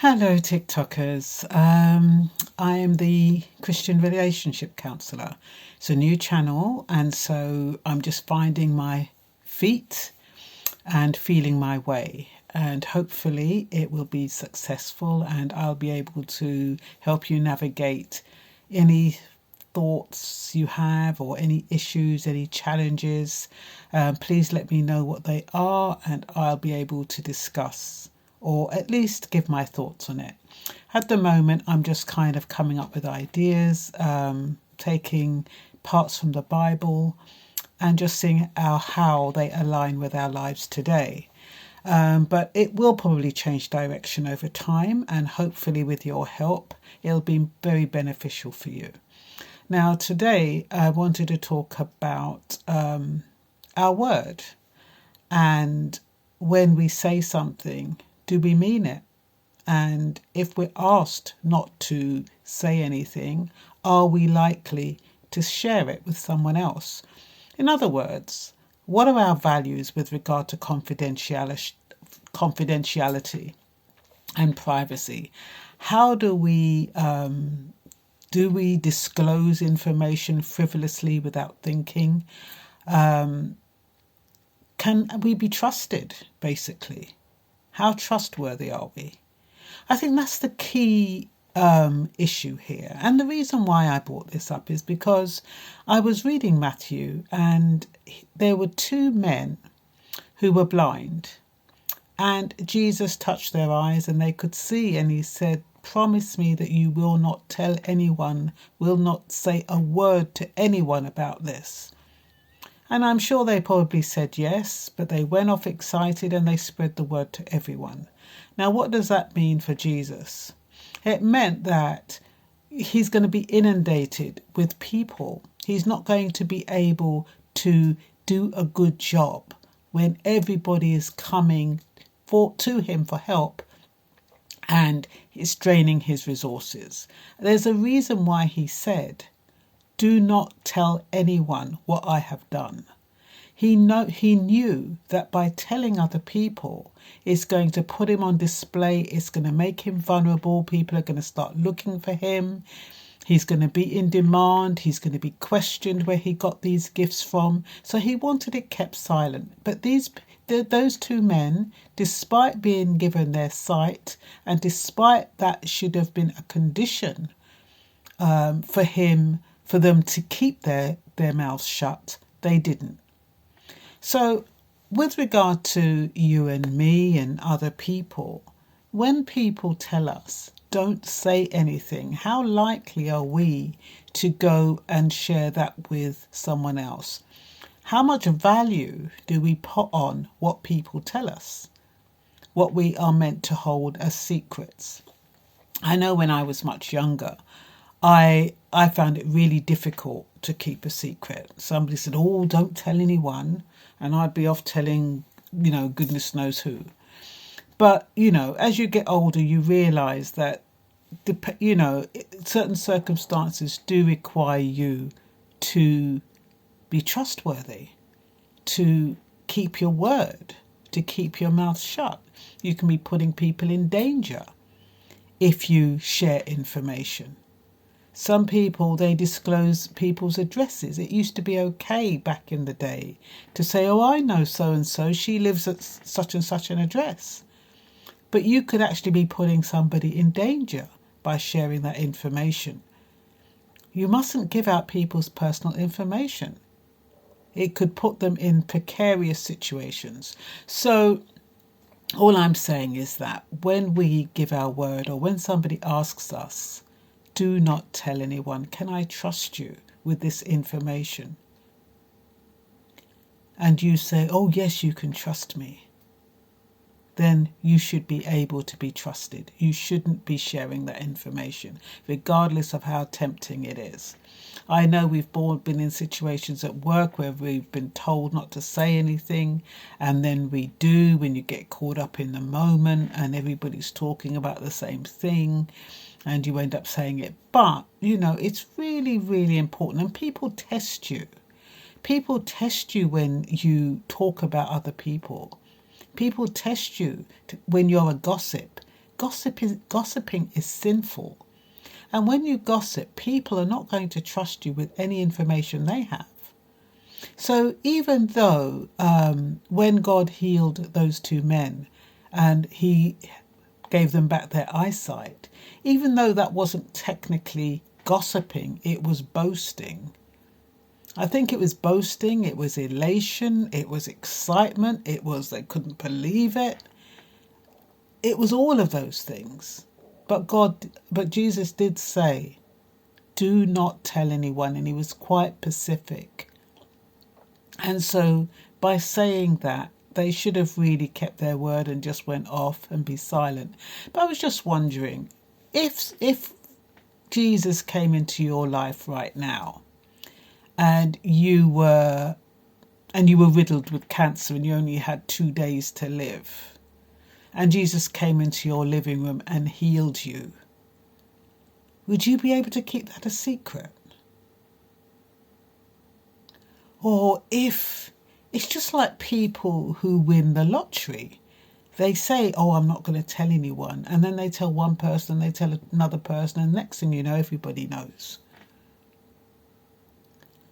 Hello, TikTokers. I am the Christian Relationship Counsellor. It's a new channel, and so I'm just finding my feet and feeling my way. And hopefully, it will be successful, and I'll be able to help you navigate any thoughts you have or any issues, any challenges. Please let me know what they are, and I'll be able to discuss or at least give my thoughts on it. At the moment, I'm just kind of coming up with ideas, taking parts from the Bible and just seeing how they align with our lives today. But it will probably change direction over time, and hopefully with your help, it'll be very beneficial for you. Now, today, I wanted to talk about our word, and when we say something, do we mean it? And if we're asked not to say anything, are we likely to share it with someone else? In other words, what are our values with regard to confidentiality and privacy? How do we disclose information frivolously without thinking? Can we be trusted, basically? How trustworthy are we? I think that's the key issue here. And the reason why I brought this up is because I was reading Matthew, and there were two men who were blind, and Jesus touched their eyes and they could see, and he said, "Promise me that you will not tell anyone, will not say a word to anyone about this." And I'm sure they probably said yes, but they went off excited and they spread the word to everyone. Now, what does that mean for Jesus? It meant that he's going to be inundated with people. He's not going to be able to do a good job when everybody is coming to him for help, and it's draining his resources. There's a reason why he said, "Do not tell anyone what I have done." He knew that by telling other people, it's going to put him on display. It's going to make him vulnerable. People are going to start looking for him. He's going to be in demand. He's going to be questioned where he got these gifts from. So he wanted it kept silent. But those two men, despite being given their sight, and despite that should have been a condition for them to keep their mouths shut, they didn't. So with regard to you and me and other people, when people tell us don't say anything, how likely are we to go and share that with someone else? How much value do we put on what people tell us, what we are meant to hold as secrets? I know when I was much younger, I found it really difficult to keep a secret. Somebody said, "Oh, don't tell anyone," and I'd be off telling, goodness knows who. But, as you get older, you realise that, certain circumstances do require you to be trustworthy, to keep your word, to keep your mouth shut. You can be putting people in danger if you share information. Some people, they disclose people's addresses. It used to be okay back in the day to say, "Oh, I know so-and-so, she lives at such and such an address." But you could actually be putting somebody in danger by sharing that information. You mustn't give out people's personal information. It could put them in precarious situations. So all I'm saying is that when we give our word, or when somebody asks us, "Do not tell anyone, can I trust you with this information?" and you say, "Oh yes, you can trust me," then you should be able to be trusted. You shouldn't be sharing that information, regardless of how tempting it is. I know we've all been in situations at work where we've been told not to say anything, and then we do when you get caught up in the moment and everybody's talking about the same thing, and you end up saying it. But, it's really, really important. And people test you. People test you when you talk about other people. People test you when you're a gossip, gossiping is sinful. And when you gossip, people are not going to trust you with any information they have. So even though when God healed those two men and he gave them back their eyesight, even though that wasn't technically gossiping, it was boasting. I think it was boasting, it was elation, it was excitement, it was they couldn't believe it. It was all of those things. But Jesus did say, do not tell anyone, and he was quite specific. And so by saying that, they should have really kept their word and just went off and be silent. But I was just wondering, if Jesus came into your life right now and you were riddled with cancer and you only had 2 days to live, and Jesus came into your living room and healed you, would you be able to keep that a secret? Or if it's just like people who win the lottery, they say, oh, I'm not going to tell anyone. And then they tell one person, they tell another person, and next thing you know, everybody knows.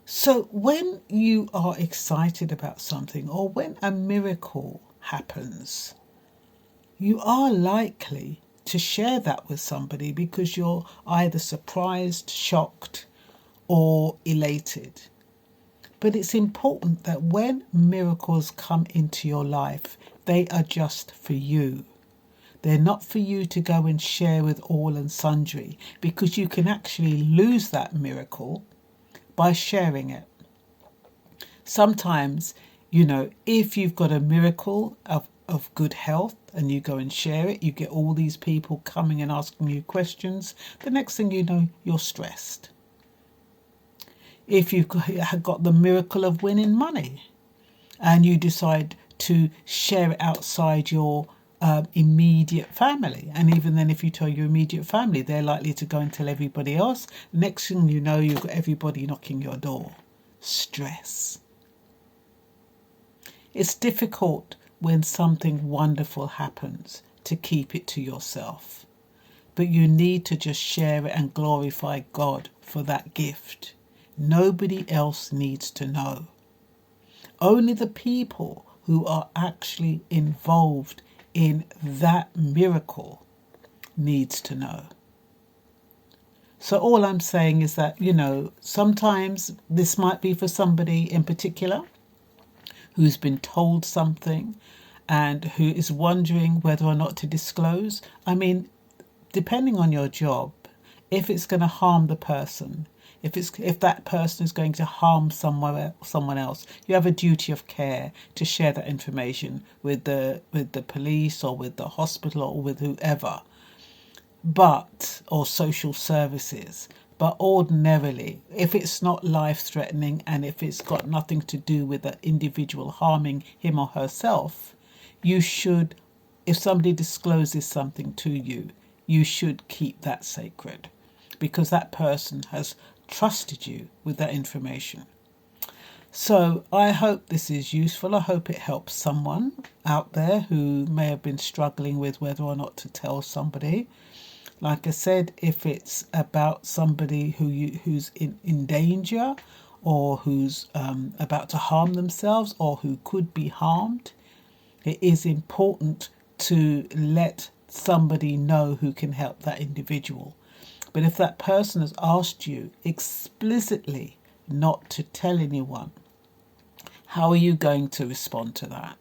So when you are excited about something, or when a miracle happens, you are likely to share that with somebody because you're either surprised, shocked, or elated. But it's important that when miracles come into your life, they are just for you. They're not for you to go and share with all and sundry, because you can actually lose that miracle by sharing it. Sometimes, if you've got a miracle of good health and you go and share it, you get all these people coming and asking you questions. The next thing you know, you're stressed. If you've got the miracle of winning money and you decide to share it outside your immediate family, and even then if you tell your immediate family, they're likely to go and tell everybody else. Next thing you know, you've got everybody knocking your door. Stress. It's difficult when something wonderful happens to keep it to yourself, but you need to just share it and glorify God for that gift. Nobody else needs to know. Only the people who are actually involved in that miracle needs to know. So all I'm saying is that, sometimes this might be for somebody in particular who's been told something and who is wondering whether or not to disclose. I mean, depending on your job, if it's going to harm the person, if that person is going to harm someone else, you have a duty of care to share that information with the police or with the hospital or with whoever, or social services. But ordinarily, if it's not life-threatening and if it's got nothing to do with the individual harming him or herself, you should, if somebody discloses something to you, you should keep that sacred, because that person has trusted you with that information. So I hope this is useful. I hope it helps someone out there who may have been struggling with whether or not to tell somebody. Like I said, if it's about somebody who's in danger, or who's about to harm themselves, or who could be harmed, it is important to let somebody know who can help that individual. But if that person has asked you explicitly not to tell anyone, how are you going to respond to that?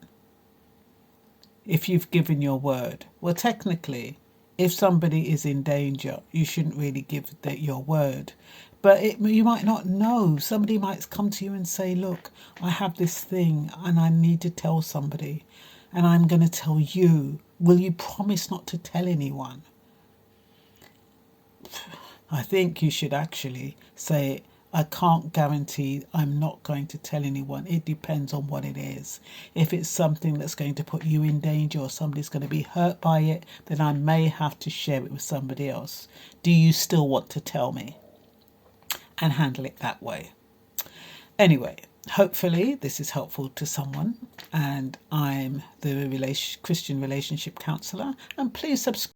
If you've given your word, well, technically, if somebody is in danger, you shouldn't really give your word. But you might not know. Somebody might come to you and say, look, I have this thing and I need to tell somebody, and I'm going to tell you. Will you promise not to tell anyone? I think you should actually say, I can't guarantee I'm not going to tell anyone. It depends on what it is. If it's something that's going to put you in danger or somebody's going to be hurt by it, then I may have to share it with somebody else. Do you still want to tell me? And handle it that way. Anyway, hopefully this is helpful to someone. And I'm the Christian Relationship Counsellor. And please subscribe.